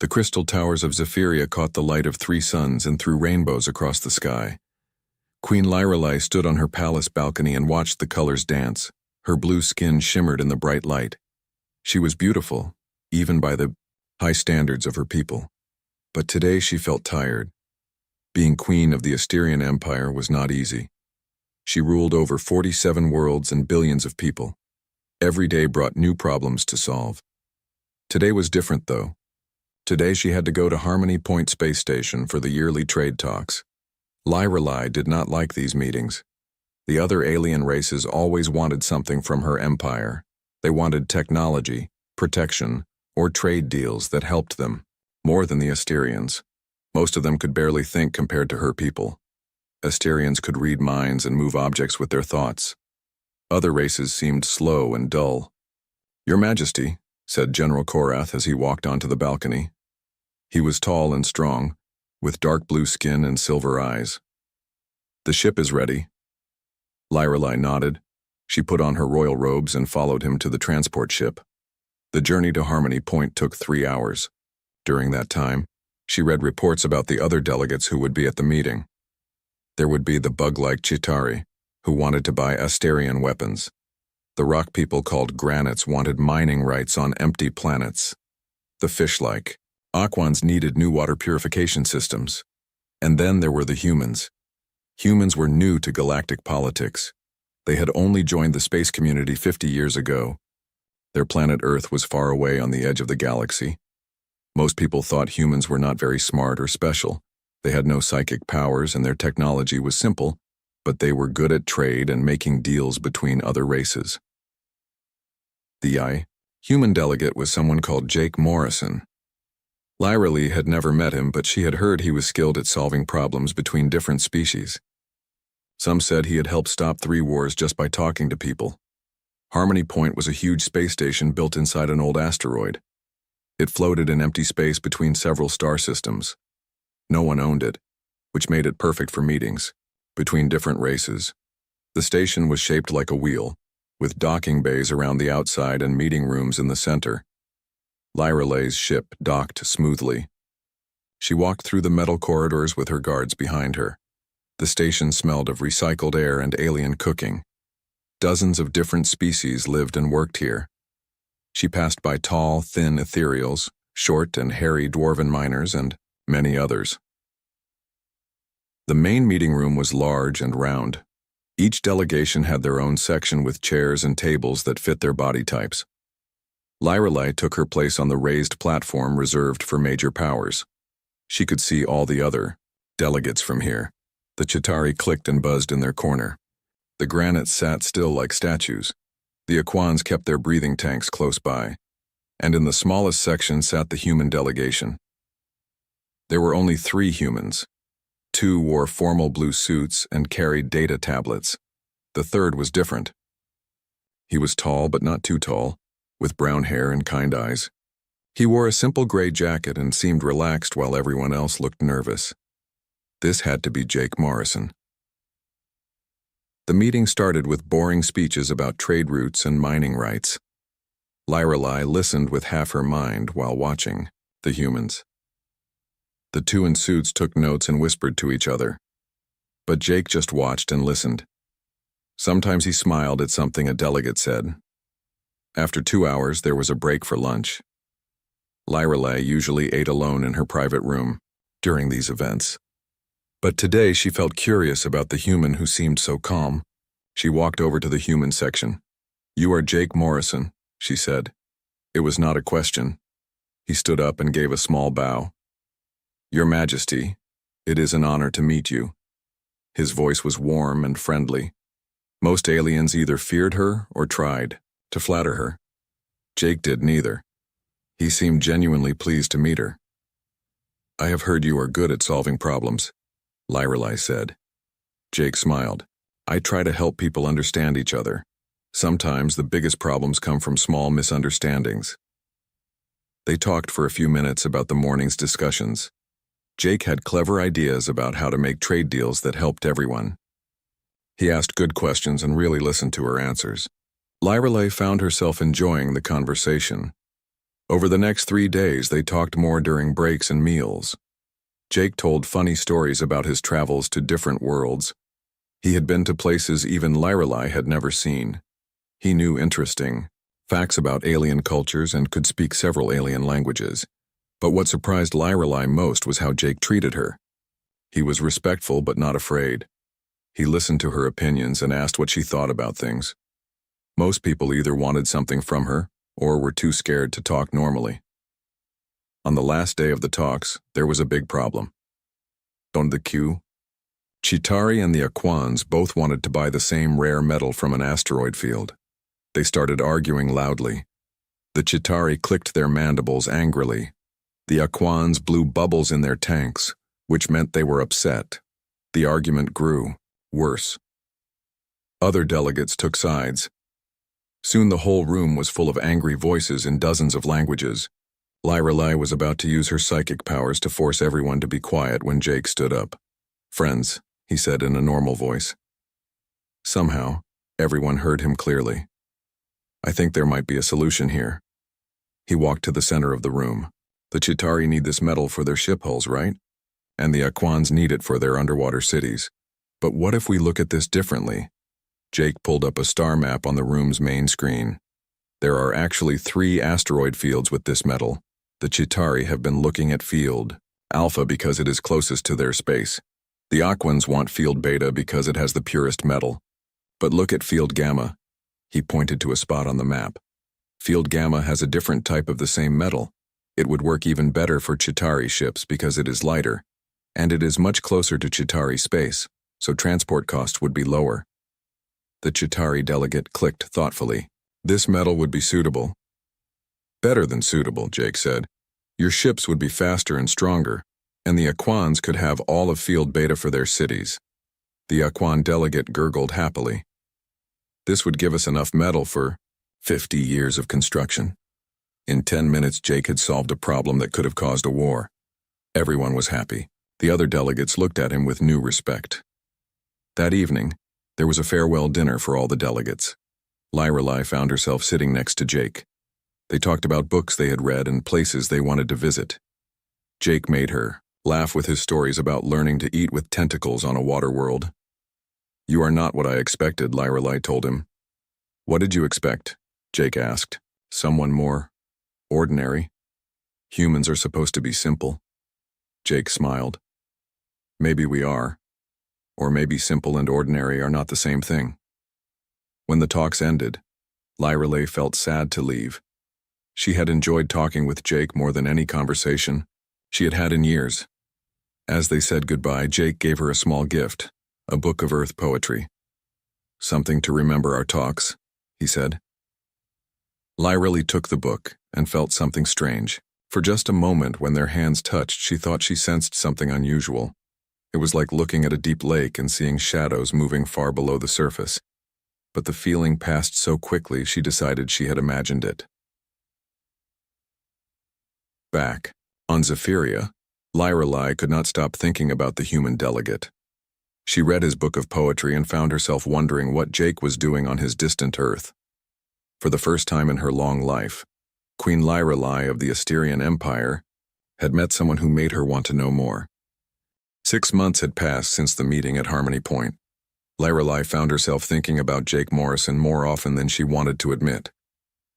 The crystal towers of Zephyria caught the light of 3 suns and threw rainbows across the sky. Queen Lyrelei stood on her palace balcony and watched the colors dance. Her blue skin shimmered in the bright light. She was beautiful, even by the high standards of her people. But today she felt tired. Being queen of the Asterian Empire was not easy. She ruled over 47 worlds and billions of people. Every day brought new problems to solve. Today was different, though. Today she had to go to Harmony Point Space Station for the yearly trade talks. Lyrelei did not like these meetings. The other alien races always wanted something from her empire. They wanted technology, protection, or trade deals that helped them, more than the Asterians. Most of them could barely think compared to her people. Asterians could read minds and move objects with their thoughts. Other races seemed slow and dull. "Your Majesty," said General Korath as he walked onto the balcony. He was tall and strong, with dark blue skin and silver eyes. "The ship is ready." Lyrelei nodded. She put on her royal robes and followed him to the transport ship. The journey to Harmony Point took 3 hours. During that time, she read reports about the other delegates who would be at the meeting. There would be the bug-like Chitauri, who wanted to buy Asterian weapons. The rock people called granites wanted mining rights on empty planets. The fish-like Aquans needed new water purification systems. And then there were the humans. Humans were new to galactic politics. They had only joined the space community 50 years ago. Their planet Earth was far away on the edge of the galaxy. Most people thought humans were not very smart or special. They had no psychic powers and their technology was simple, but they were good at trade and making deals between other races. The human delegate was someone called Jake Morrison. Lyrelei had never met him, but she had heard he was skilled at solving problems between different species. Some said he had helped stop 3 wars just by talking to people. Harmony Point was a huge space station built inside an old asteroid. It floated in empty space between several star systems. No one owned it, which made it perfect for meetings between different races. The station was shaped like a wheel, with docking bays around the outside and meeting rooms in the center. Lyrelei's ship docked smoothly. She walked through the metal corridors with her guards behind her. The station smelled of recycled air and alien cooking. Dozens of different species lived and worked here. She passed by tall, thin ethereals, short and hairy dwarven miners, and many others. The main meeting room was large and round. Each delegation had their own section with chairs and tables that fit their body types. Lyrelei took her place on the raised platform reserved for major powers. She could see all the other delegates from here. The Chitauri clicked and buzzed in their corner. The granites sat still like statues. The Aquans kept their breathing tanks close by. And in the smallest section sat the human delegation. There were only 3 humans. 2 wore formal blue suits and carried data tablets. The third was different. He was tall but not too tall, with brown hair and kind eyes. He wore a simple gray jacket and seemed relaxed while everyone else looked nervous. This had to be Jake Morrison. The meeting started with boring speeches about trade routes and mining rights. Lyrelei listened with half her mind while watching the humans. The 2 in suits took notes and whispered to each other. But Jake just watched and listened. Sometimes he smiled at something a delegate said. After 2 hours, there was a break for lunch. Lyrelei usually ate alone in her private room during these events. But today she felt curious about the human who seemed so calm. She walked over to the human section. "You are Jake Morrison," she said. It was not a question. He stood up and gave a small bow. "Your Majesty, it is an honor to meet you." His voice was warm and friendly. Most aliens either feared her or tried to flatter her. Jake did neither. He seemed genuinely pleased to meet her. "I have heard you are good at solving problems," Lyrelei said. Jake smiled. "I try to help people understand each other. Sometimes the biggest problems come from small misunderstandings." They talked for a few minutes about the morning's discussions. Jake had clever ideas about how to make trade deals that helped everyone. He asked good questions and really listened to her answers. Lyrelei found herself enjoying the conversation. Over the next 3 days, they talked more during breaks and meals. Jake told funny stories about his travels to different worlds. He had been to places even Lyrelai had never seen. He knew interesting facts about alien cultures and could speak several alien languages. But what surprised Lyrelai most was how Jake treated her. He was respectful but not afraid. He listened to her opinions and asked what she thought about things. Most people either wanted something from her or were too scared to talk normally. On the last day of the talks, there was a big problem. On the queue, Chitauri and the Aquans both wanted to buy the same rare metal from an asteroid field. They started arguing loudly. The Chitauri clicked their mandibles angrily. The Aquans blew bubbles in their tanks, which meant they were upset. The argument grew worse. Other delegates took sides. Soon the whole room was full of angry voices in dozens of languages. Lyrelai was about to use her psychic powers to force everyone to be quiet when Jake stood up. "Friends," he said in a normal voice. Somehow, everyone heard him clearly. "I think there might be a solution here." He walked to the center of the room. "The Chitauri need this metal for their ship hulls, right? And the Aquans need it for their underwater cities. But what if we look at this differently?" Jake pulled up a star map on the room's main screen. "There are actually 3 asteroid fields with this metal. The Chitauri have been looking at field Alpha because it is closest to their space. The Aquans want field Beta because it has the purest metal. But look at field Gamma." He pointed to a spot on the map. "Field Gamma has a different type of the same metal. It would work even better for Chitauri ships because it is lighter, and it is much closer to Chitauri space, so transport costs would be lower." The Chitauri delegate clicked thoughtfully. "This metal would be suitable." "Better than suitable," Jake said. "Your ships would be faster and stronger, and the Aquans could have all of field Beta for their cities." The Aquan delegate gurgled happily. "This would give us enough metal for 50 years of construction." In 10 minutes, Jake had solved a problem that could have caused a war. Everyone was happy. The other delegates looked at him with new respect. That evening, there was a farewell dinner for all the delegates. Lyrelai found herself sitting next to Jake. They talked about books they had read and places they wanted to visit. Jake made her laugh with his stories about learning to eat with tentacles on a water world. "You are not what I expected," Lyrelai told him. "What did you expect?" Jake asked. "Someone more ordinary? Humans are supposed to be simple." Jake smiled. "Maybe we are. Or maybe simple and ordinary are not the same thing." When the talks ended, Lyrelai felt sad to leave. She had enjoyed talking with Jake more than any conversation she had had in years. As they said goodbye, Jake gave her a small gift, a book of Earth poetry. "Something to remember our talks," he said. Lyrelai took the book and felt something strange. For just a moment, when their hands touched, she thought she sensed something unusual. It was like looking at a deep lake and seeing shadows moving far below the surface. But the feeling passed so quickly she decided she had imagined it. Back on Zephyria, Lyrelai could not stop thinking about the human delegate. She read his book of poetry and found herself wondering what Jake was doing on his distant Earth. For the first time in her long life, Queen Lyrelai of the Asterian Empire had met someone who made her want to know more. 6 months had passed since the meeting at Harmony Point. Lyrelai found herself thinking about Jake Morrison more often than she wanted to admit.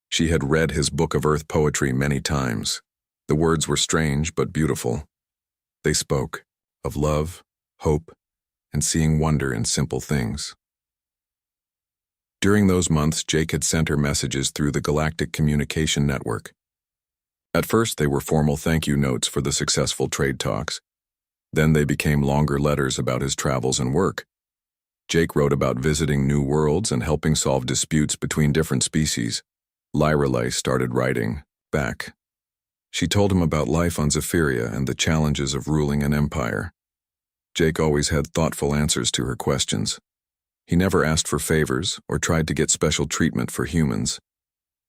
She had read his book of Earth poetry many times. The words were strange but beautiful. They spoke of love, hope, and seeing wonder in simple things. During those months, Jake had sent her messages through the Galactic Communication Network. At first, they were formal thank you notes for the successful trade talks. Then they became longer letters about his travels and work. Jake wrote about visiting new worlds and helping solve disputes between different species. Lyrelai started writing back. She told him about life on Zephyria and the challenges of ruling an empire. Jake always had thoughtful answers to her questions. He never asked for favors or tried to get special treatment for humans.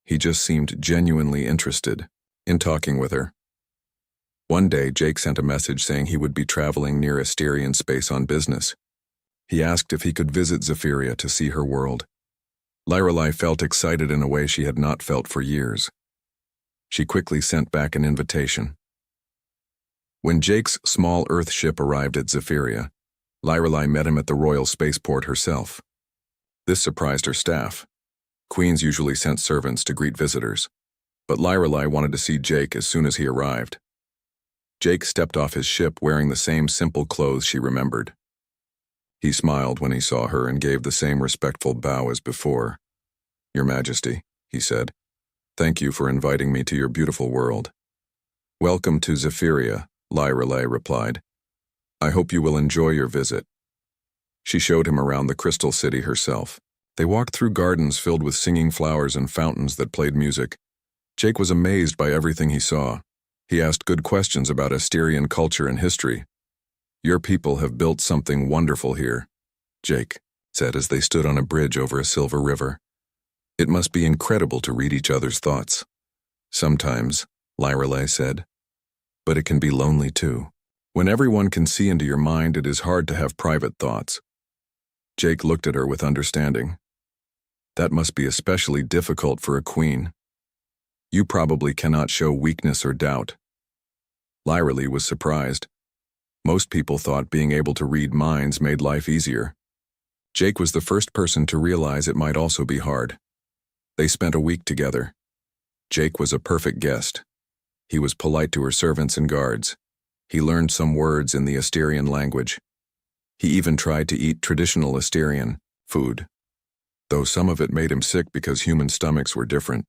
He just seemed genuinely interested in talking with her. One day, Jake sent a message saying he would be traveling near Asterian space on business. He asked if he could visit Zephyria to see her world. Lyrelai felt excited in a way she had not felt for years. She quickly sent back an invitation. When Jake's small Earth ship arrived at Zephyria, Lyrelei met him at the royal spaceport herself. This surprised her staff. Queens usually sent servants to greet visitors, but Lyrelei wanted to see Jake as soon as he arrived. Jake stepped off his ship wearing the same simple clothes she remembered. He smiled when he saw her and gave the same respectful bow as before. "Your Majesty," he said, "thank you for inviting me to your beautiful world." "Welcome to Zephyria," Lyrelei replied. "I hope you will enjoy your visit." She showed him around the Crystal City herself. They walked through gardens filled with singing flowers and fountains that played music. Jake was amazed by everything he saw. He asked good questions about Asterian culture and history. "Your people have built something wonderful here," Jake said as they stood on a bridge over a silver river. "It must be incredible to read each other's thoughts." "Sometimes," Lyrelei said, "but it can be lonely too. When everyone can see into your mind, it is hard to have private thoughts." Jake looked at her with understanding. "That must be especially difficult for a queen. You probably cannot show weakness or doubt." Lyrelei was surprised. Most people thought being able to read minds made life easier. Jake was the first person to realize it might also be hard. They spent a week together. Jake was a perfect guest. He was polite to her servants and guards. He learned some words in the Asterian language. He even tried to eat traditional Asterian food, though some of it made him sick because human stomachs were different.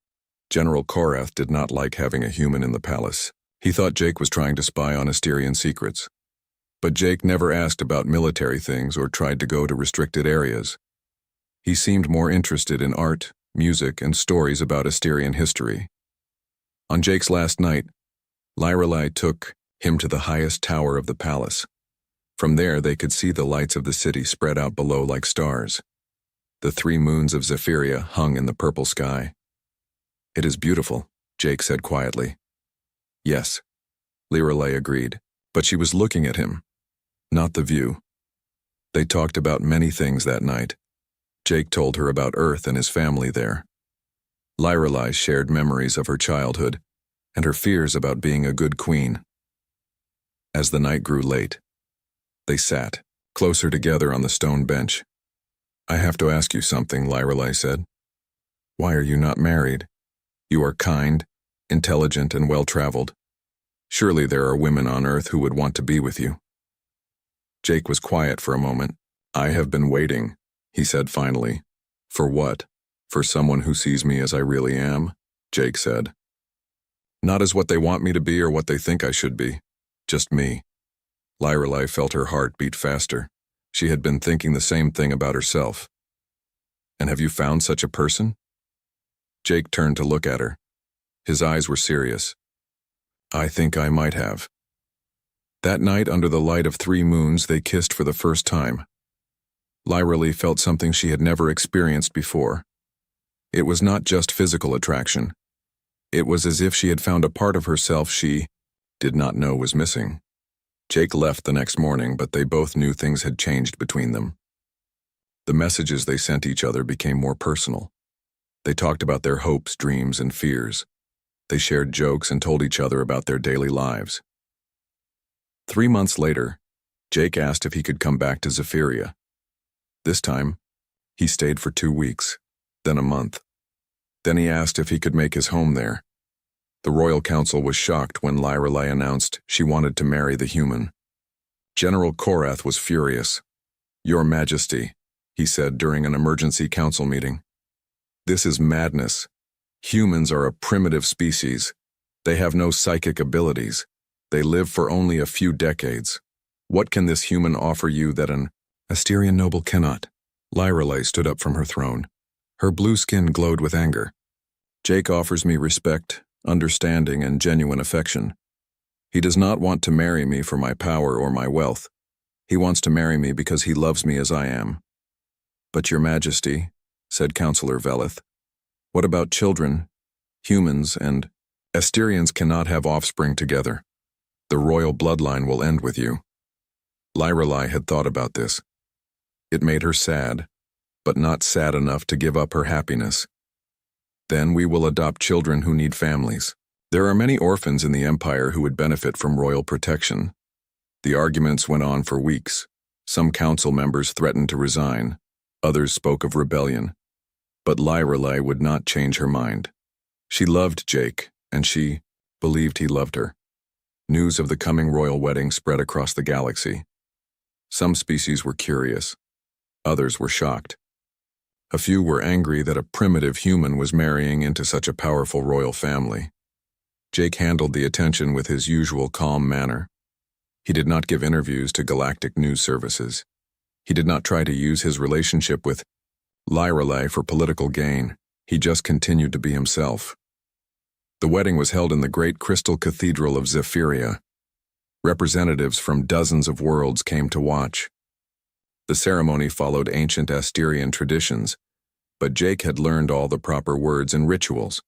General Korath did not like having a human in the palace. He thought Jake was trying to spy on Asterian secrets. But Jake never asked about military things or tried to go to restricted areas. He seemed more interested in art, music, and stories about Asterian history. On Jake's last night, Lyrelei took him to the highest tower of the palace. From there, they could see the lights of the city spread out below like stars. The 3 moons of Zephyria hung in the purple sky. "It is beautiful," Jake said quietly. "Yes," Lyrelei agreed, but she was looking at him, not the view. They talked about many things that night. Jake told her about Earth and his family there. Lyrelei shared memories of her childhood and her fears about being a good queen. As the night grew late, they sat closer together on the stone bench. "I have to ask you something," Lyrelei said. "Why are you not married? You are kind, intelligent, and well-traveled. Surely there are women on Earth who would want to be with you." Jake was quiet for a moment. "I have been waiting," he said finally. "For what? For someone who sees me as I really am?" Jake said. "Not as what they want me to be or what they think I should be. Just me." Lyrelei felt her heart beat faster. She had been thinking the same thing about herself. "And have you found such a person?" Jake turned to look at her. His eyes were serious. "I think I might have." That night, under the light of 3 moons, they kissed for the first time. Lyrelei felt something she had never experienced before. It was not just physical attraction. It was as if she had found a part of herself she did not know was missing. Jake left the next morning, but they both knew things had changed between them. The messages they sent each other became more personal. They talked about their hopes, dreams, and fears. They shared jokes and told each other about their daily lives. 3 months later, Jake asked if he could come back to Zephyria. This time, he stayed for 2 weeks, then a month. Then he asked if he could make his home there. The royal council was shocked when Lyrelei announced she wanted to marry the human. General Korath was furious. "Your Majesty," he said during an emergency council meeting. "This is madness. Humans are a primitive species. They have no psychic abilities. They live for only a few decades. What can this human offer you that an Asterian noble cannot?" Lyrelei stood up from her throne. Her blue skin glowed with anger. "Jake offers me respect, understanding, and genuine affection. He does not want to marry me for my power or my wealth. He wants to marry me because he loves me as I am." "But Your Majesty," said Councillor Veleth, "what about children, humans, and Asterians cannot have offspring together. The royal bloodline will end with you." Lyrelei had thought about this. It made her sad, but not sad enough to give up her happiness. "Then we will adopt children who need families." There are many orphans in the Empire who would benefit from royal protection. The arguments went on for weeks. Some council members threatened to resign. Others spoke of rebellion. But Lyrelai would not change her mind. She loved Jake, and she believed he loved her. News of the coming royal wedding spread across the galaxy. Some species were curious. Others were shocked. A few were angry that a primitive human was marrying into such a powerful royal family. Jake handled the attention with his usual calm manner. He did not give interviews to galactic news services. He did not try to use his relationship with Lyrelai for political gain. He just continued to be himself. The wedding was held in the great crystal cathedral of Zephyria. Representatives from dozens of worlds came to watch. The ceremony followed ancient Asterian traditions, but Jake had learned all the proper words and rituals.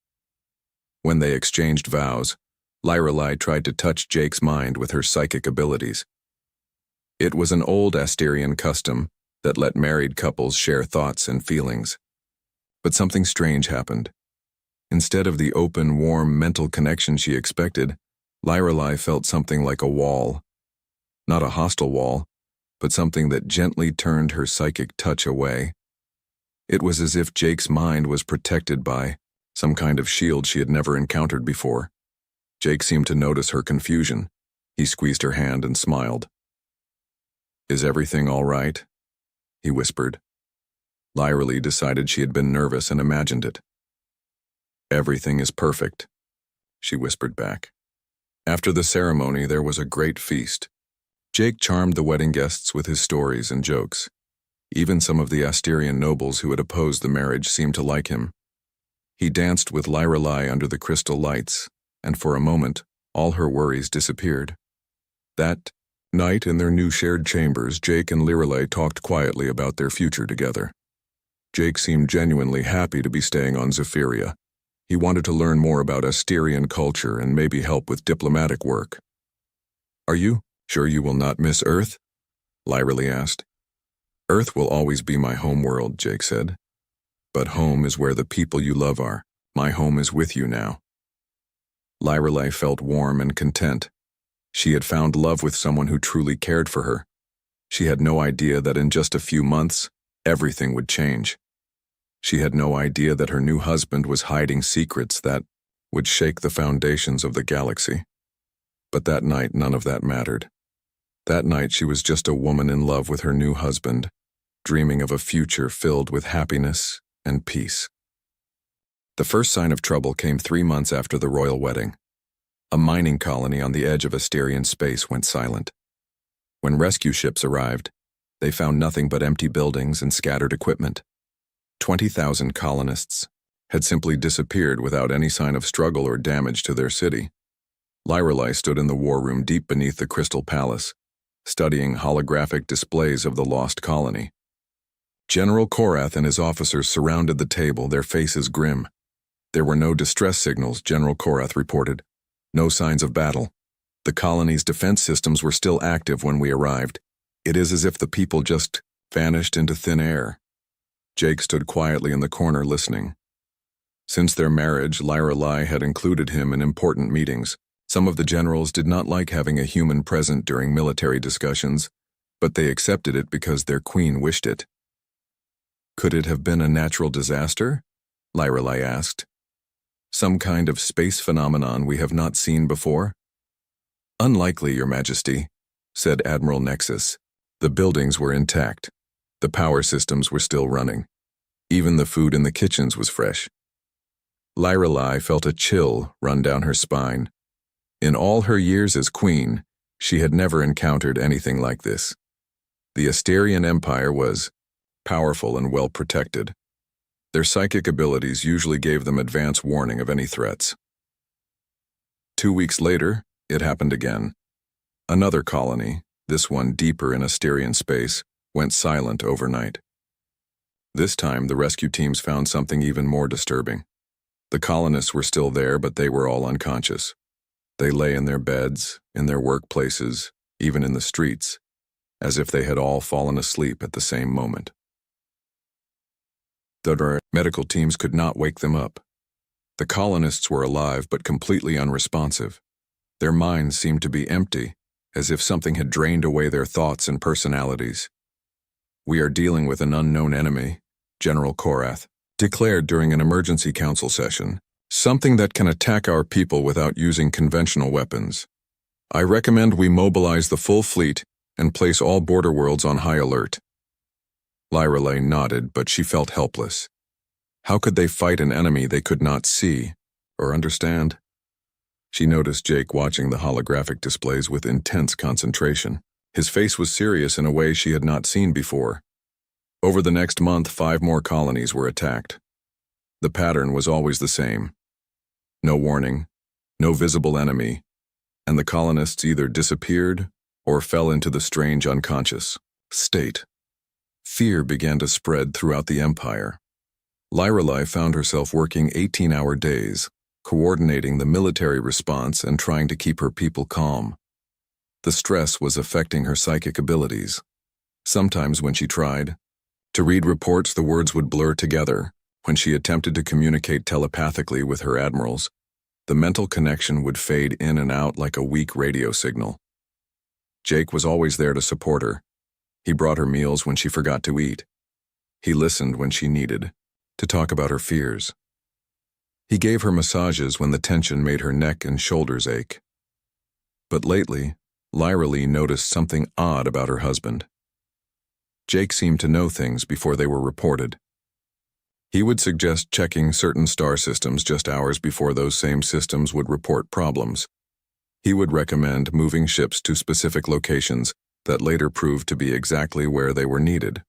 When they exchanged vows, Lyrelai tried to touch Jake's mind with her psychic abilities. It was an old Asterian custom that let married couples share thoughts and feelings. But something strange happened. Instead of the open, warm mental connection she expected, Lyrelai felt something like a wall. Not a hostile wall, but something that gently turned her psychic touch away. It was as if Jake's mind was protected by some kind of shield she had never encountered before. Jake seemed to notice her confusion. He squeezed her hand and smiled. "Is everything all right?" he whispered. Lyrelai decided she had been nervous and imagined it. "Everything is perfect," she whispered back. After the ceremony, there was a great feast. Jake charmed the wedding guests with his stories and jokes. Even some of the Asterian nobles who had opposed the marriage seemed to like him. He danced with Lyrelai under the crystal lights, and for a moment, all her worries disappeared. That night in their new shared chambers, Jake and Lyrelai talked quietly about their future together. Jake seemed genuinely happy to be staying on Zephyria. He wanted to learn more about Asterian culture and maybe help with diplomatic work. "Are you sure you will not miss Earth?" Lyrelai asked. "Earth will always be my home world," Jake said. "But home is where the people you love are. My home is with you now." Lyrelai felt warm and content. She had found love with someone who truly cared for her. She had no idea that in just a few months, everything would change. She had no idea that her new husband was hiding secrets that would shake the foundations of the galaxy. But that night, none of that mattered. That night, she was just a woman in love with her new husband, dreaming of a future filled with happiness and peace. The first sign of trouble came 3 months after the royal wedding. A mining colony on the edge of Asterian space went silent. When rescue ships arrived, they found nothing but empty buildings and scattered equipment. 20,000 colonists had simply disappeared without any sign of struggle or damage to their city. Lyrelai stood in the war room deep beneath the Crystal Palace, studying holographic displays of the lost colony. General Korath and his officers surrounded the table, their faces grim. There were no distress signals, General Korath reported. No signs of battle. The colony's defense systems were still active when we arrived. It is as if the people just vanished into thin air. Jake stood quietly in the corner listening. Since their marriage, Lyrelai had included him in important meetings. Some of the generals did not like having a human present during military discussions, but they accepted it because their queen wished it. "Could it have been a natural disaster?" Lyrelai asked. "Some kind of space phenomenon we have not seen before?" "Unlikely, Your Majesty," said Admiral Nexus. "The buildings were intact. The power systems were still running. Even the food in the kitchens was fresh." Lyrelai felt a chill run down her spine. In all her years as queen, she had never encountered anything like this. The Asterian Empire was powerful and well protected. Their psychic abilities usually gave them advance warning of any threats. 2 weeks later, it happened again. Another colony, this one deeper in Asterian space, went silent overnight. This time, the rescue teams found something even more disturbing. The colonists were still there, but they were all unconscious. They lay in their beds, in their workplaces, even in the streets, as if they had all fallen asleep at the same moment. The medical teams could not wake them up. The colonists were alive but completely unresponsive. Their minds seemed to be empty, as if something had drained away their thoughts and personalities. "We are dealing with an unknown enemy," General Korath declared during an emergency council session, "something that can attack our people without using conventional weapons. I recommend we mobilize the full fleet and place all border worlds on high alert." Lyrelei nodded, but she felt helpless. How could they fight an enemy they could not see or understand? She noticed Jake watching the holographic displays with intense concentration. His face was serious in a way she had not seen before. Over the next month, 5 more colonies were attacked. The pattern was always the same. No warning, no visible enemy, and the colonists either disappeared or fell into the strange unconscious state. Fear began to spread throughout the empire. Lyrelei found herself working 18-hour days, coordinating the military response and trying to keep her people calm. The stress was affecting her psychic abilities. Sometimes when she tried to read reports, the words would blur together. When she attempted to communicate telepathically with her admirals, the mental connection would fade in and out like a weak radio signal. Jake was always there to support her. He brought her meals when she forgot to eat. He listened when she needed to talk about her fears. He gave her massages when the tension made her neck and shoulders ache. But lately, Lyrelei noticed something odd about her husband. Jake seemed to know things before they were reported. He would suggest checking certain star systems just hours before those same systems would report problems. He would recommend moving ships to specific locations that later proved to be exactly where they were needed.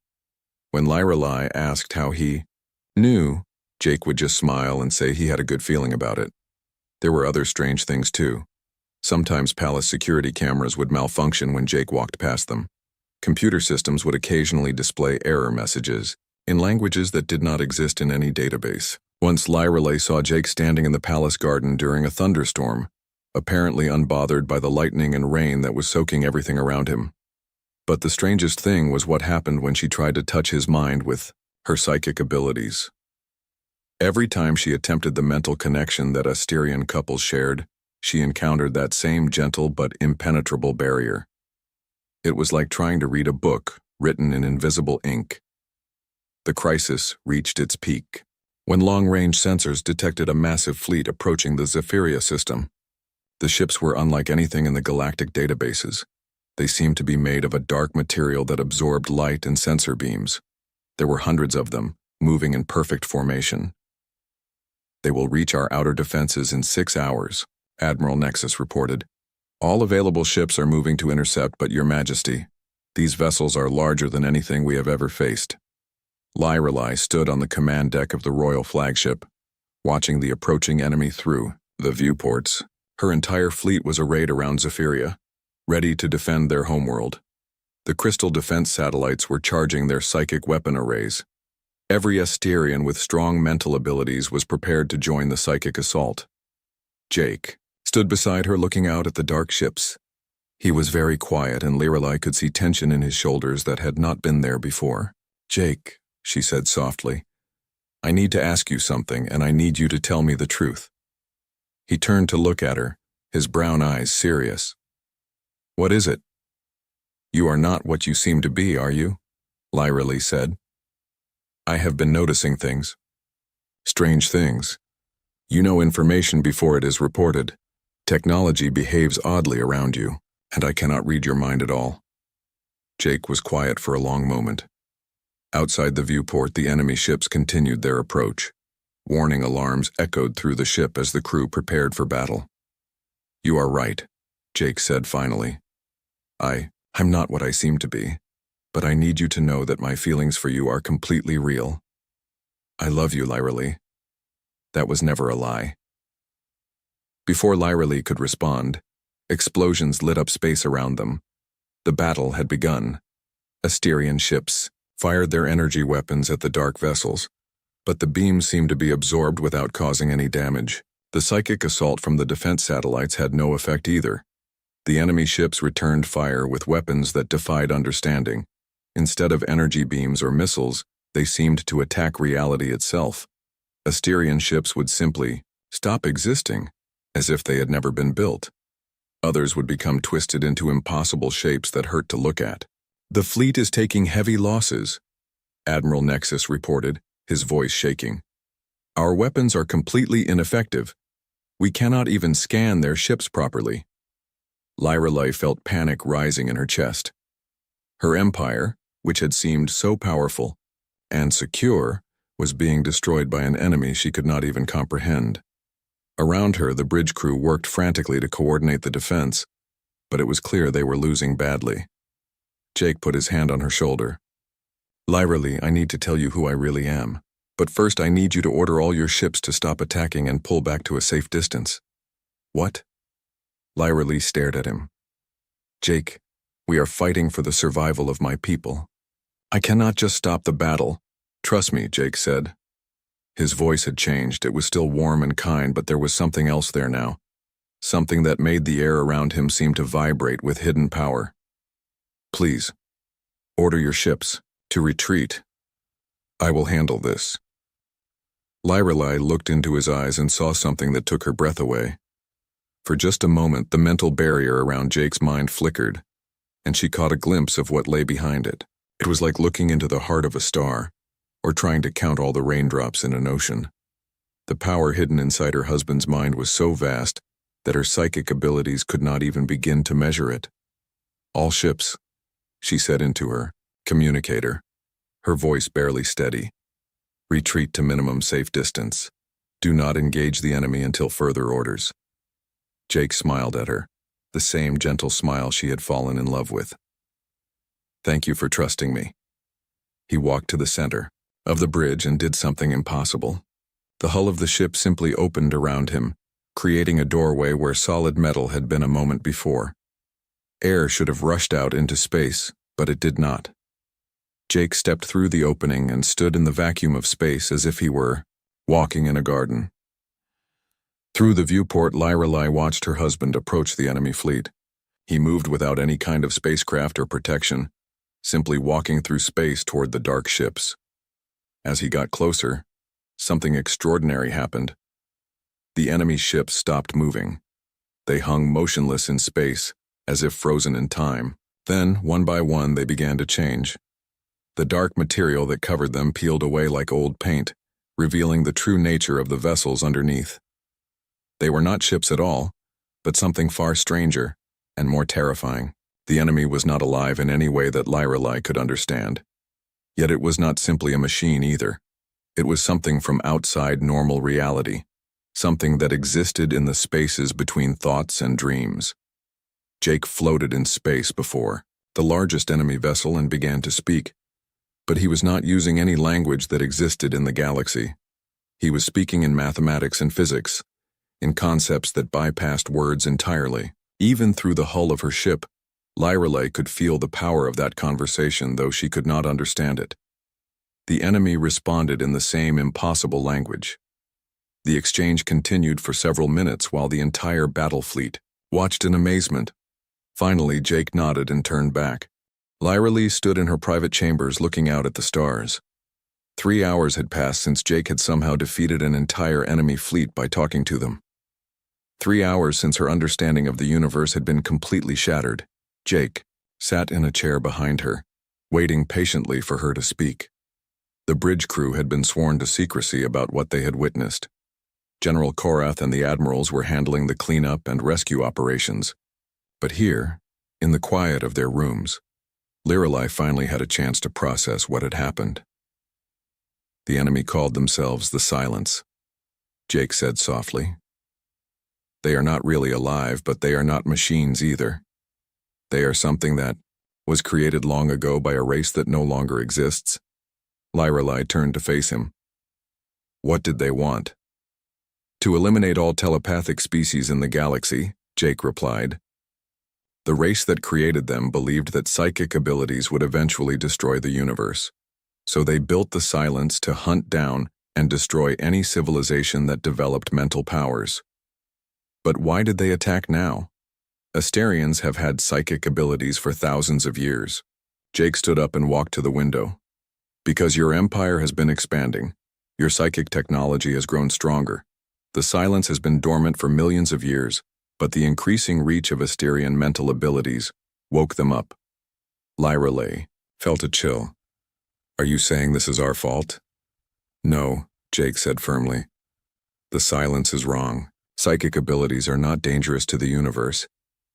When Lyrelei asked how he knew, Jake would just smile and say he had a good feeling about it. There were other strange things too. Sometimes palace security cameras would malfunction when Jake walked past them. Computer systems would occasionally display error messages in languages that did not exist in any database. Once Lyrelei saw Jake standing in the palace garden during a thunderstorm, apparently unbothered by the lightning and rain that was soaking everything around him. But the strangest thing was what happened when she tried to touch his mind with her psychic abilities. Every time she attempted the mental connection that Asterian couples shared, she encountered that same gentle but impenetrable barrier. It was like trying to read a book written in invisible ink. The crisis reached its peak when long-range sensors detected a massive fleet approaching the Zephyria system. The ships were unlike anything in the galactic databases. They seemed to be made of a dark material that absorbed light and sensor beams. There were hundreds of them, moving in perfect formation. "They will reach our outer defenses in 6 hours, Admiral Nexus reported. "All available ships are moving to intercept, but Your Majesty, these vessels are larger than anything we have ever faced." Lyrelei stood on the command deck of the royal flagship, watching the approaching enemy through the viewports. Her entire fleet was arrayed around Zephyria, ready to defend their homeworld. The crystal defense satellites were charging their psychic weapon arrays. Every Asterian with strong mental abilities was prepared to join the psychic assault. Jake stood beside her looking out at the dark ships. He was very quiet, and Lyrelei could see tension in his shoulders that had not been there before. "Jake," she said softly, "I need to ask you something, and I need you to tell me the truth." He turned to look at her, his brown eyes serious. "What is it?" "You are not what you seem to be, are you?" Lyrelei said. "I have been noticing things. Strange things. You know information before it is reported. Technology behaves oddly around you, and I cannot read your mind at all." Jake was quiet for a long moment. Outside the viewport, the enemy ships continued their approach. Warning alarms echoed through the ship as the crew prepared for battle. "You are right," Jake said finally. I'm not what I seem to be, but I need you to know that my feelings for you are completely real. I love you, Lyrelei. That was never a lie." Before Lyrelei could respond, explosions lit up space around them. The battle had begun. Asterian ships fired their energy weapons at the dark vessels, but the beams seemed to be absorbed without causing any damage. The psychic assault from the defense satellites had no effect either. The enemy ships returned fire with weapons that defied understanding. Instead of energy beams or missiles, they seemed to attack reality itself. Asterian ships would simply stop existing, as if they had never been built. Others would become twisted into impossible shapes that hurt to look at. "The fleet is taking heavy losses," Admiral Nexus reported, his voice shaking. "Our weapons are completely ineffective. We cannot even scan their ships properly." Lorelei felt panic rising in her chest. Her empire, which had seemed so powerful and secure, was being destroyed by an enemy she could not even comprehend. Around her, the bridge crew worked frantically to coordinate the defense, but it was clear they were losing badly. Jake put his hand on her shoulder. "Lorelei, I need to tell you who I really am. But first I need you to order all your ships to stop attacking and pull back to a safe distance." "What?" Lorelei stared at him. "Jake, we are fighting for the survival of my people. I cannot just stop the battle. Trust me," Jake said. His voice had changed. It was still warm and kind, but there was something else there now. Something that made the air around him seem to vibrate with hidden power. "Please, order your ships to retreat. I will handle this." Lorelei looked into his eyes and saw something that took her breath away. For just a moment, the mental barrier around Jake's mind flickered, and she caught a glimpse of what lay behind it. It was like looking into the heart of a star, or trying to count all the raindrops in an ocean. The power hidden inside her husband's mind was so vast that her psychic abilities could not even begin to measure it. "All ships," she said into her communicator, her voice barely steady. "Retreat to minimum safe distance. Do not engage the enemy until further orders." Jake smiled at her, the same gentle smile she had fallen in love with. "Thank you for trusting me." He walked to the center of the bridge and did something impossible. The hull of the ship simply opened around him, creating a doorway where solid metal had been a moment before. Air should have rushed out into space, but it did not. Jake stepped through the opening and stood in the vacuum of space as if he were walking in a garden. Through the viewport, Lorelei watched her husband approach the enemy fleet. He moved without any kind of spacecraft or protection, simply walking through space toward the dark ships. As he got closer, something extraordinary happened. The enemy ships stopped moving. They hung motionless in space, as if frozen in time. Then, one by one, they began to change. The dark material that covered them peeled away like old paint, revealing the true nature of the vessels underneath. They were not ships at all, but something far stranger and more terrifying. The enemy was not alive in any way that Lorelei could understand. Yet it was not simply a machine either. It was something from outside normal reality, something that existed in the spaces between thoughts and dreams. Jake floated in space before the largest enemy vessel and began to speak, but he was not using any language that existed in the galaxy. He was speaking in mathematics and physics, in concepts that bypassed words entirely. Even through the hull of her ship, Lorelei could feel the power of that conversation, though she could not understand it. The enemy responded in the same impossible language. The exchange continued for several minutes while the entire battle fleet watched in amazement. Finally, Jake nodded and turned back. Lorelei stood in her private chambers looking out at the stars. 3 hours had passed since Jake had somehow defeated an entire enemy fleet by talking to them. 3 hours since her understanding of the universe had been completely shattered. Jake sat in a chair behind her, waiting patiently for her to speak. The bridge crew had been sworn to secrecy about what they had witnessed. General Korath and the admirals were handling the cleanup and rescue operations. But here, in the quiet of their rooms, Lorelei finally had a chance to process what had happened. "The enemy called themselves the Silence," Jake said softly. "They are not really alive, but they are not machines either. They are something that was created long ago by a race that no longer exists." Lorelei turned to face him. "What did they want?" "To eliminate all telepathic species in the galaxy," Jake replied. "The race that created them believed that psychic abilities would eventually destroy the universe. So they built the Silence to hunt down and destroy any civilization that developed mental powers. But why did they attack now? Asterians have had psychic abilities for thousands of years." Jake stood up and walked to the window. "Because your empire has been expanding. Your psychic technology has grown stronger. The silence has been dormant for millions of years, but the increasing reach of Asterian mental abilities woke them up. Lyra lay, felt a chill. Are you saying this is our fault? No, Jake said firmly. The silence is wrong. Psychic abilities are not dangerous to the universe.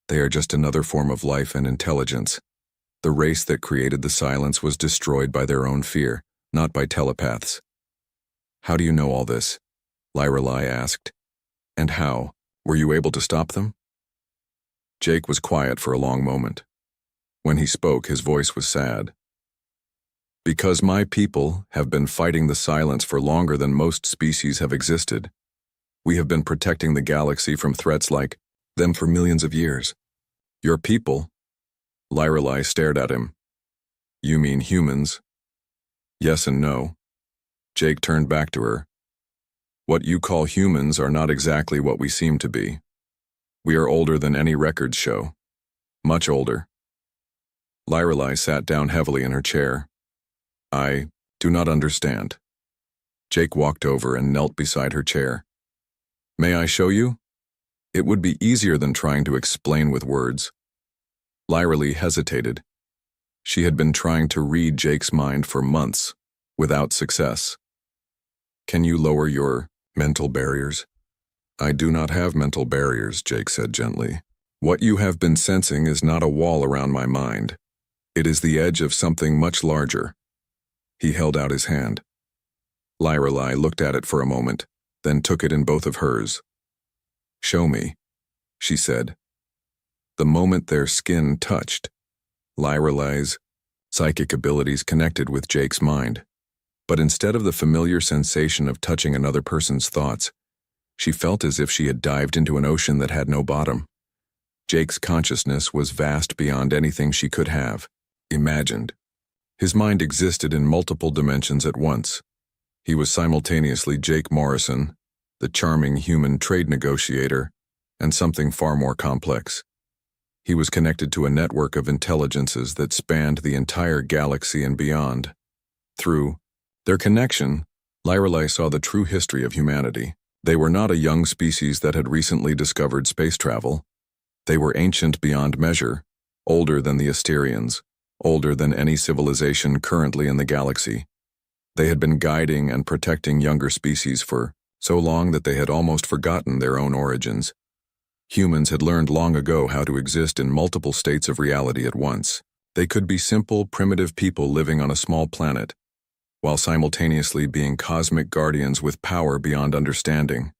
They are just another form of life and intelligence. The race that created the silence was destroyed by their own fear, not by telepaths. How do you know all this? Lyra asked. And how? Were you able to stop them? Jake was quiet for a long moment. When he spoke, his voice was sad. Because my people have been fighting the silence for longer than most species have existed. We have been protecting the galaxy from threats like them for millions of years. Your people? Lyra stared at him. You mean humans? Yes and no. Jake turned back to her. What you call humans are not exactly what we seem to be. We are older than any records show. Much older. Lyra sat down heavily in her chair. I do not understand. Jake walked over and knelt beside her chair. May I show you? It would be easier than trying to explain with words. Lyra hesitated. She had been trying to read Jake's mind for months, without success. Can you lower your mental barriers? I do not have mental barriers, Jake said gently. What you have been sensing is not a wall around my mind. It is the edge of something much larger. He held out his hand. Lyra looked at it for a moment, then took it in both of hers. Show me, she said. The moment their skin touched, Lyra's psychic abilities connected with Jake's mind. But instead of the familiar sensation of touching another person's thoughts, she felt as if she had dived into an ocean that had no bottom. Jake's consciousness was vast beyond anything she could have imagined. His mind existed in multiple dimensions at once. He was simultaneously Jake Morrison, the charming human trade negotiator, and something far more complex. He was connected to a network of intelligences that spanned the entire galaxy and beyond. Through their connection, Lyra saw the true history of humanity. They were not a young species that had recently discovered space travel. They were ancient beyond measure, older than the Asterians, older than any civilization currently in the galaxy. They had been guiding and protecting younger species for so long that they had almost forgotten their own origins. Humans had learned long ago how to exist in multiple states of reality at once. They could be simple, primitive people living on a small planet, while simultaneously being cosmic guardians with power beyond understanding.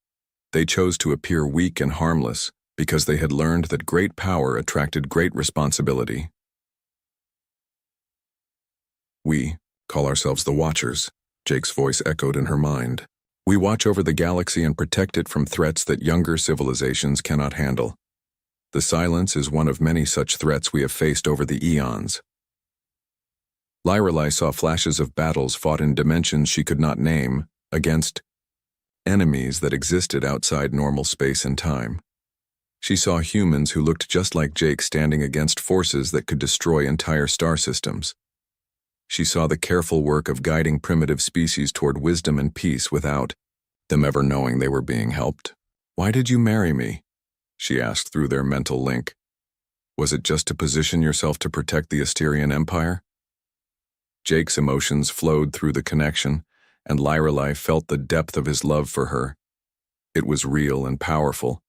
They chose to appear weak and harmless because they had learned that great power attracted great responsibility. We call ourselves the Watchers, Jake's voice echoed in her mind. We watch over the galaxy and protect it from threats that younger civilizations cannot handle. The silence is one of many such threats we have faced over the eons. Lyra saw flashes of battles fought in dimensions she could not name, against enemies that existed outside normal space and time. She saw humans who looked just like Jake standing against forces that could destroy entire star systems. She saw the careful work of guiding primitive species toward wisdom and peace without them ever knowing they were being helped. Why did you marry me? She asked through their mental link. Was it just to position yourself to protect the Asterian Empire? Jake's emotions flowed through the connection, and Lyra felt the depth of his love for her. It was real and powerful,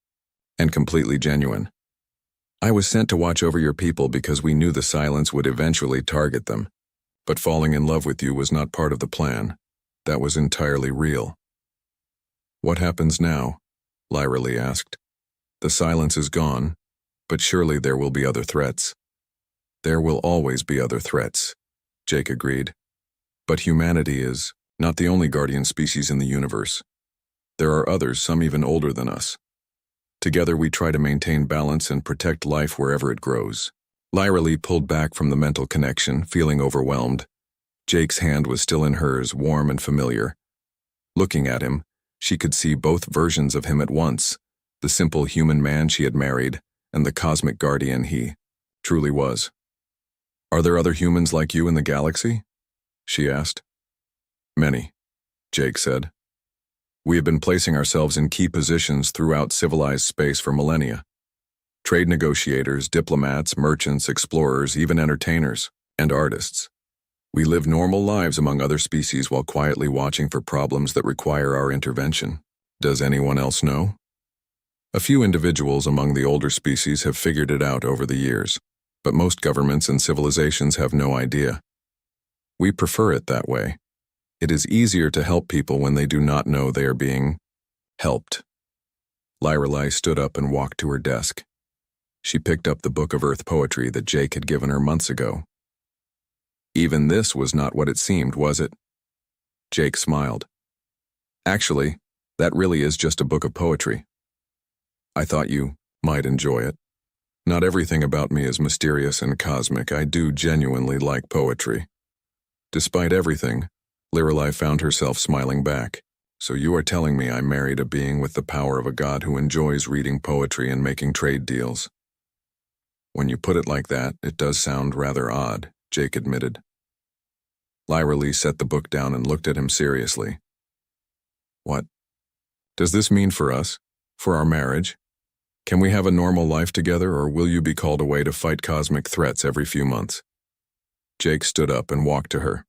and completely genuine. I was sent to watch over your people because we knew the silence would eventually target them. But falling in love with you was not part of the plan. That was entirely real. What happens now? Lyra asked. The silence is gone, but surely there will be other threats. There will always be other threats, Jake agreed. But humanity is not the only guardian species in the universe. There are others, some even older than us. Together we try to maintain balance and protect life wherever it grows. Lyra pulled back from the mental connection, feeling overwhelmed. Jake's hand was still in hers, warm and familiar. Looking at him, she could see both versions of him at once, the simple human man she had married, and the cosmic guardian he truly was. Are there other humans like you in the galaxy? She asked. Many, Jake said. We have been placing ourselves in key positions throughout civilized space for millennia. Trade negotiators, diplomats, merchants, explorers, even entertainers, and artists. We live normal lives among other species while quietly watching for problems that require our intervention. Does anyone else know? A few individuals among the older species have figured it out over the years, but most governments and civilizations have no idea. We prefer it that way. It is easier to help people when they do not know they are being helped. Lyrelei stood up and walked to her desk. She picked up the book of Earth poetry that Jake had given her months ago. Even this was not what it seemed, was it? Jake smiled. Actually, that really is just a book of poetry. I thought you might enjoy it. Not everything about me is mysterious and cosmic. I do genuinely like poetry. Despite everything, Lyrelei found herself smiling back. So you are telling me I married a being with the power of a god who enjoys reading poetry and making trade deals. When you put it like that, it does sound rather odd, Jake admitted. Lyrelei set the book down and looked at him seriously. What? Does this mean for us? For our marriage? Can we have a normal life together, or will you be called away to fight cosmic threats every few months? Jake stood up and walked to her.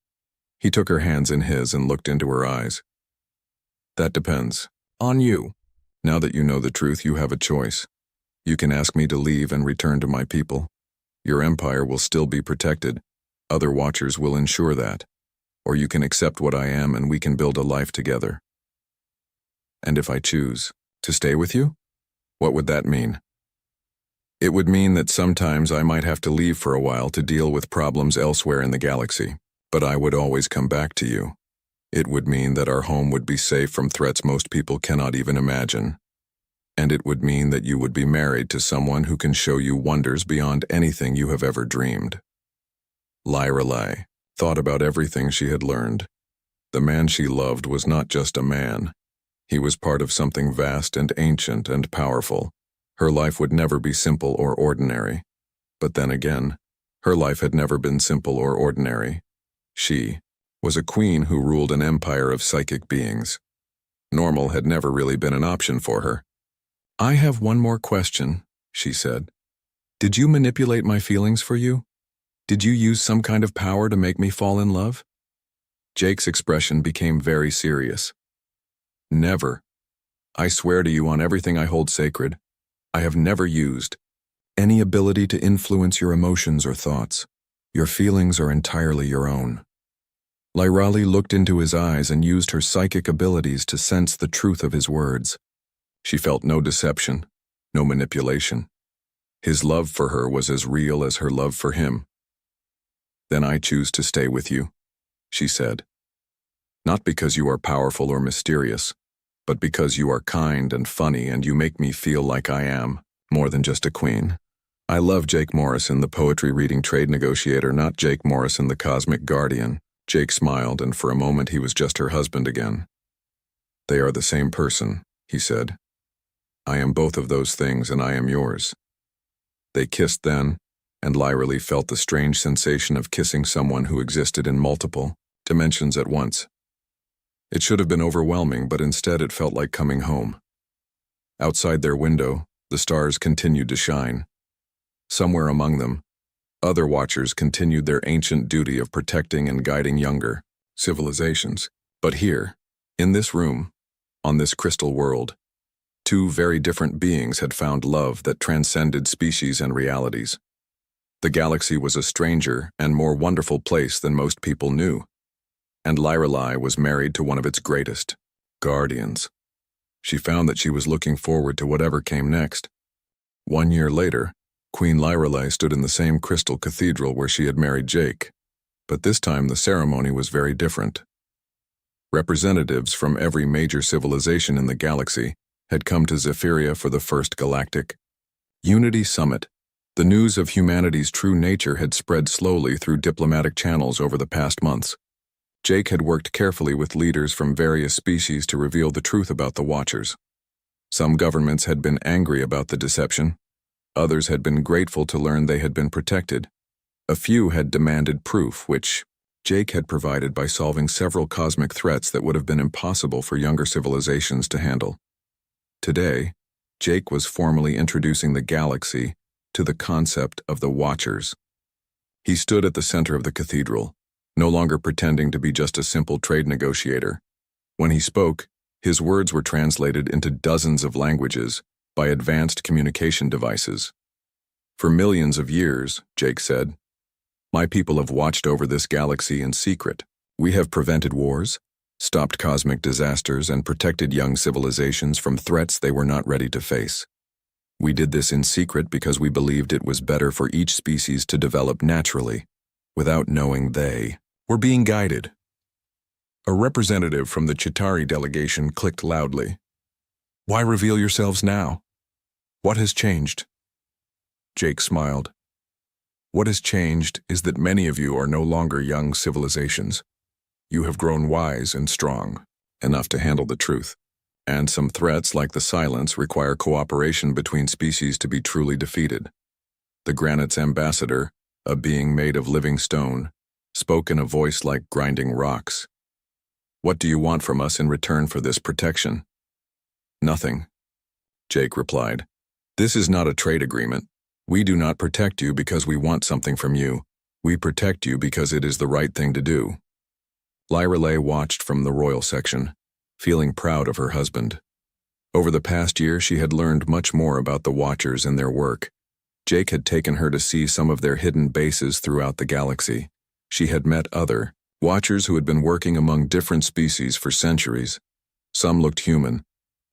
He took her hands in his and looked into her eyes. That depends on you. Now that you know the truth, you have a choice. You can ask me to leave and return to my people. Your empire will still be protected. Other watchers will ensure that. Or you can accept what I am and we can build a life together. And if I choose to stay with you, what would that mean? It would mean that sometimes I might have to leave for a while to deal with problems elsewhere in the galaxy, but I would always come back to you. It would mean that our home would be safe from threats most people cannot even imagine. And it would mean that you would be married to someone who can show you wonders beyond anything you have ever dreamed. Lyrelei thought about everything she had learned. The man she loved was not just a man. He was part of something vast and ancient and powerful. Her life would never be simple or ordinary. But then again, her life had never been simple or ordinary. She was a queen who ruled an empire of psychic beings. Normal had never really been an option for her. I have one more question, she said. Did you manipulate my feelings for you? Did you use some kind of power to make me fall in love? Jake's expression became very serious. Never. I swear to you on everything I hold sacred, I have never used any ability to influence your emotions or thoughts. Your feelings are entirely your own. Lyrelei looked into his eyes and used her psychic abilities to sense the truth of his words. She felt no deception, no manipulation. His love for her was as real as her love for him. Then I choose to stay with you, she said. Not because you are powerful or mysterious, but because you are kind and funny and you make me feel like I am more than just a queen. I love Jake Morrison, the poetry-reading trade negotiator, not Jake Morrison, the cosmic guardian. Jake smiled, and for a moment he was just her husband again. They are the same person, he said. I am both of those things and I am yours. They kissed then, and Lyrelei felt the strange sensation of kissing someone who existed in multiple dimensions at once. It should have been overwhelming, but instead it felt like coming home. Outside their window, the stars continued to shine. Somewhere among them, other watchers continued their ancient duty of protecting and guiding younger civilizations. But here, in this room, on this crystal world, two very different beings had found love that transcended species and realities. The galaxy was a stranger and more wonderful place than most people knew. And Lyrelei was married to one of its greatest guardians. She found that she was looking forward to whatever came next. 1 year later, Queen Lyrelei stood in the same crystal cathedral where she had married Jake, but this time the ceremony was very different. Representatives from every major civilization in the galaxy had come to Zephyria for the first Galactic Unity Summit. The news of humanity's true nature had spread slowly through diplomatic channels over the past months. Jake had worked carefully with leaders from various species to reveal the truth about the Watchers. Some governments had been angry about the deception. Others had been grateful to learn they had been protected. A few had demanded proof, which Jake had provided by solving several cosmic threats that would have been impossible for younger civilizations to handle. Today, Jake was formally introducing the galaxy to the concept of the Watchers. He stood at the center of the cathedral, no longer pretending to be just a simple trade negotiator. When he spoke, his words were translated into dozens of languages by advanced communication devices. For millions of years, Jake said, my people have watched over this galaxy in secret. We have prevented wars, stopped cosmic disasters, and protected young civilizations from threats they were not ready to face. We did this in secret because we believed it was better for each species to develop naturally, without knowing they were being guided. A representative from the Chitauri delegation clicked loudly. Why reveal yourselves now? What has changed? Jake smiled. What has changed is that many of you are no longer young civilizations. You have grown wise and strong, enough to handle the truth. And some threats, like the silence, require cooperation between species to be truly defeated. The Granite's ambassador, a being made of living stone, spoke in a voice like grinding rocks. What do you want from us in return for this protection? Nothing, Jake replied. This is not a trade agreement. We do not protect you because we want something from you. We protect you because it is the right thing to do. Lyra Lay watched from the royal section, feeling proud of her husband. Over the past year, she had learned much more about the Watchers and their work. Jake had taken her to see some of their hidden bases throughout the galaxy. She had met other Watchers who had been working among different species for centuries. Some looked human,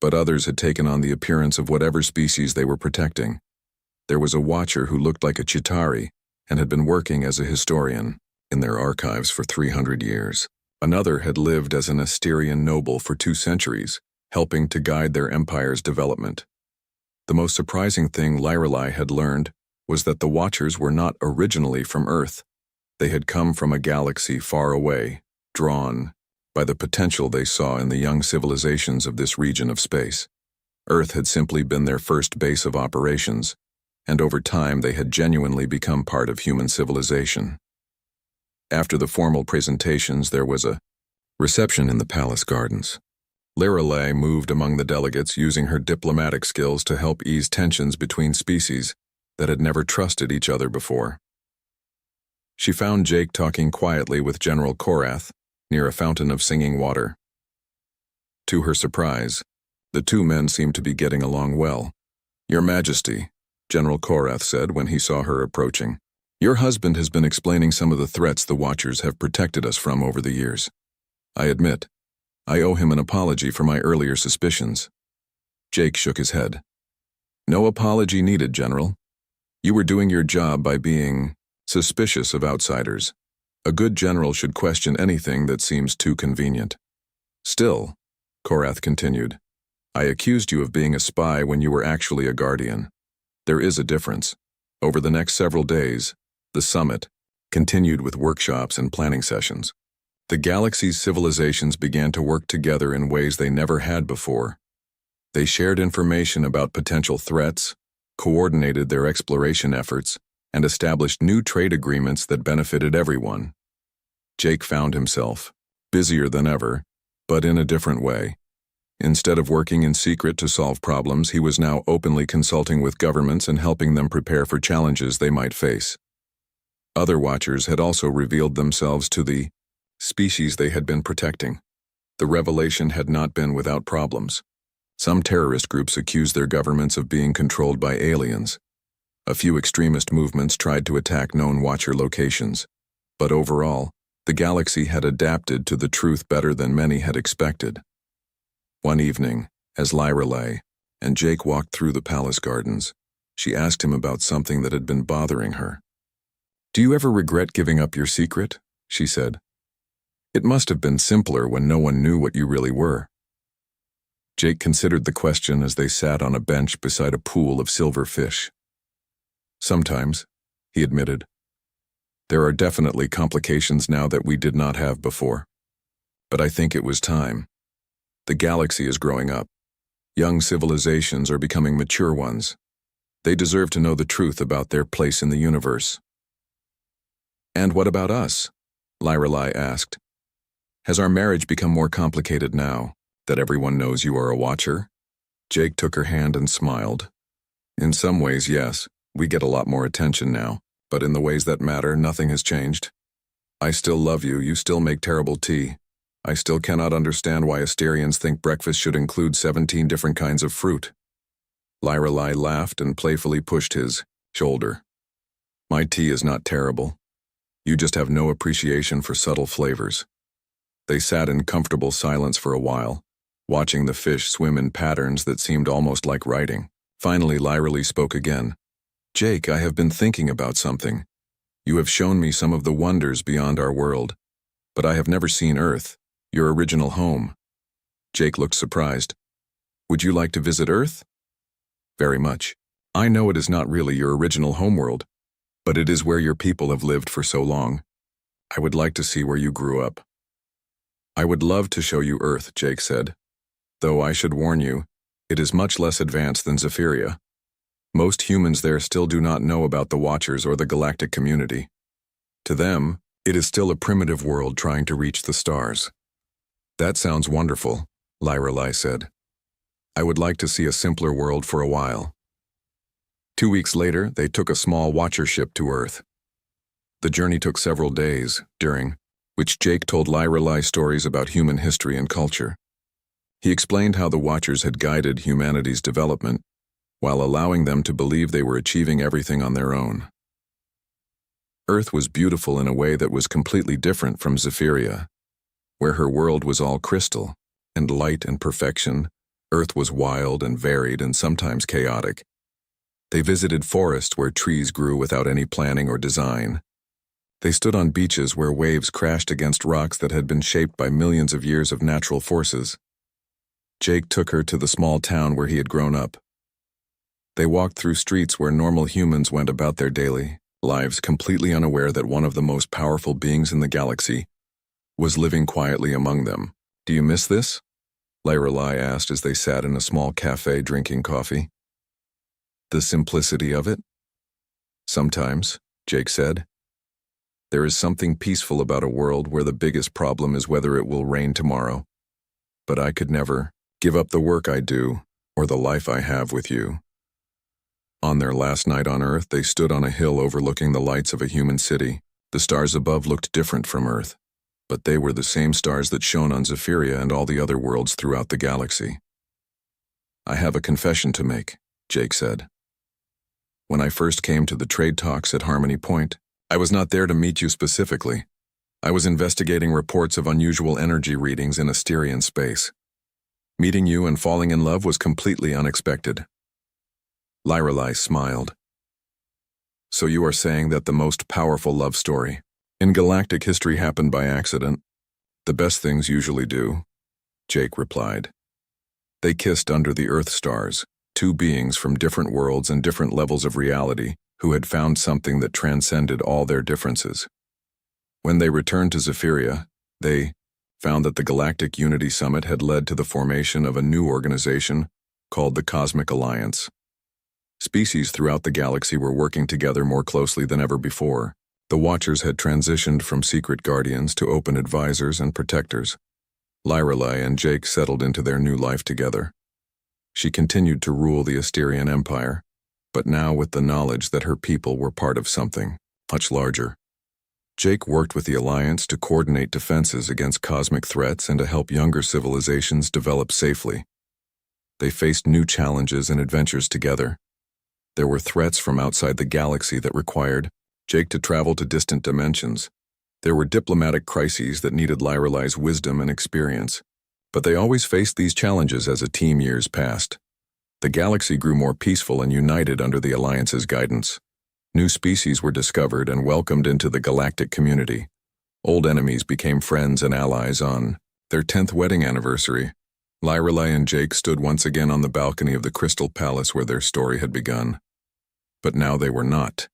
but others had taken on the appearance of whatever species they were protecting. There was a Watcher who looked like a Chitauri and had been working as a historian in their archives for 300 years. Another had lived as an Asterian noble for 2 centuries, helping to guide their empire's development. The most surprising thing Lyrelai had learned was that the Watchers were not originally from Earth. They had come from a galaxy far away, drawn by the potential they saw in the young civilizations of this region of space. Earth had simply been their first base of operations, and over time they had genuinely become part of human civilization. After the formal presentations, there was a reception in the palace gardens. Lyrelai moved among the delegates, using her diplomatic skills to help ease tensions between species that had never trusted each other before. She found Jake talking quietly with General Korath near a fountain of singing water. To her surprise, the 2 men seemed to be getting along well. Your Majesty, General Korath said when he saw her approaching, your husband has been explaining some of the threats the Watchers have protected us from over the years. I admit, I owe him an apology for my earlier suspicions. Jake shook his head. No apology needed, General. You were doing your job by being suspicious of outsiders. A good general should question anything that seems too convenient. Still, Korath continued, I accused you of being a spy when you were actually a guardian. There is a difference. Over the next several days, the summit continued with workshops and planning sessions. The galaxy's civilizations began to work together in ways they never had before. They shared information about potential threats, coordinated their exploration efforts, and established new trade agreements that benefited everyone. Jake found himself busier than ever, but in a different way. Instead of working in secret to solve problems, he was now openly consulting with governments and helping them prepare for challenges they might face. Other Watchers had also revealed themselves to the species they had been protecting. The revelation had not been without problems. Some terrorist groups accused their governments of being controlled by aliens. A few extremist movements tried to attack known Watcher locations. But overall, the galaxy had adapted to the truth better than many had expected. One evening, as Lyrelai and Jake walked through the palace gardens, she asked him about something that had been bothering her. Do you ever regret giving up your secret? She said. It must have been simpler when no one knew what you really were. Jake considered the question as they sat on a bench beside a pool of silver fish. Sometimes, he admitted. There are definitely complications now that we did not have before. But I think it was time. The galaxy is growing up. Young civilizations are becoming mature ones. They deserve to know the truth about their place in the universe. And what about us? Lorelei asked. Has our marriage become more complicated now, that everyone knows you are a watcher? Jake took her hand and smiled. In some ways, yes, we get a lot more attention now, but in the ways that matter, nothing has changed. I still love you, you still make terrible tea. I still cannot understand why Asterians think breakfast should include 17 different kinds of fruit. Lorelei laughed and playfully pushed his shoulder. My tea is not terrible. You just have no appreciation for subtle flavors. They sat in comfortable silence for a while, watching the fish swim in patterns that seemed almost like writing. Finally, Lorelei spoke again. Jake, I have been thinking about something. You have shown me some of the wonders beyond our world, but I have never seen Earth, your original home. Jake looked surprised. Would you like to visit Earth? Very much. I know it is not really your original homeworld, but it is where your people have lived for so long. I would like to see where you grew up. I would love to show you Earth, Jake said. Though I should warn you, it is much less advanced than Zephyria. Most humans there still do not know about the Watchers or the galactic community. To them, it is still a primitive world trying to reach the stars. That sounds wonderful, Lorelei said. I would like to see a simpler world for a while. 2 weeks later, they took a small Watcher ship to Earth. The journey took several days, during which Jake told Lorelei stories about human history and culture. He explained how the Watchers had guided humanity's development, while allowing them to believe they were achieving everything on their own. Earth was beautiful in a way that was completely different from Zephyria, where her world was all crystal, and light and perfection. Earth was wild and varied and sometimes chaotic. They visited forests where trees grew without any planning or design. They stood on beaches where waves crashed against rocks that had been shaped by millions of years of natural forces. Jake took her to the small town where he had grown up. They walked through streets where normal humans went about their daily lives, completely unaware that one of the most powerful beings in the galaxy was living quietly among them. Do you miss this? Lorelei asked as they sat in a small cafe drinking coffee. The simplicity of it? Sometimes, Jake said. There is something peaceful about a world where the biggest problem is whether it will rain tomorrow. But I could never give up the work I do or the life I have with you. On their last night on Earth, they stood on a hill overlooking the lights of a human city. The stars above looked different from Earth, but they were the same stars that shone on Zephyria and all the other worlds throughout the galaxy. I have a confession to make, Jake said. When I first came to the trade talks at Harmony Point, I was not there to meet you specifically. I was investigating reports of unusual energy readings in Asterian space. Meeting you and falling in love was completely unexpected. Lorelei smiled. So you are saying that the most powerful love story in galactic history happened by accident? The best things usually do, Jake replied. They kissed under the Earth stars, two beings from different worlds and different levels of reality who had found something that transcended all their differences. When they returned to Zephyria, they found that the Galactic Unity Summit had led to the formation of a new organization called the Cosmic Alliance. Species throughout the galaxy were working together more closely than ever before. The Watchers had transitioned from secret guardians to open advisors and protectors. Lorelei and Jake settled into their new life together. She continued to rule the Asterian Empire, but now with the knowledge that her people were part of something much larger. Jake worked with the Alliance to coordinate defenses against cosmic threats and to help younger civilizations develop safely. They faced new challenges and adventures together. There were threats from outside the galaxy that required Jake to travel to distant dimensions. There were diplomatic crises that needed Lorelei's wisdom and experience, but they always faced these challenges as a team years passed. The galaxy grew more peaceful and united under the Alliance's guidance. New species were discovered and welcomed into the galactic community. Old enemies became friends and allies on their 10th wedding anniversary. Lorelei and Jake stood once again on the balcony of the Crystal Palace where their story had begun. But now they were not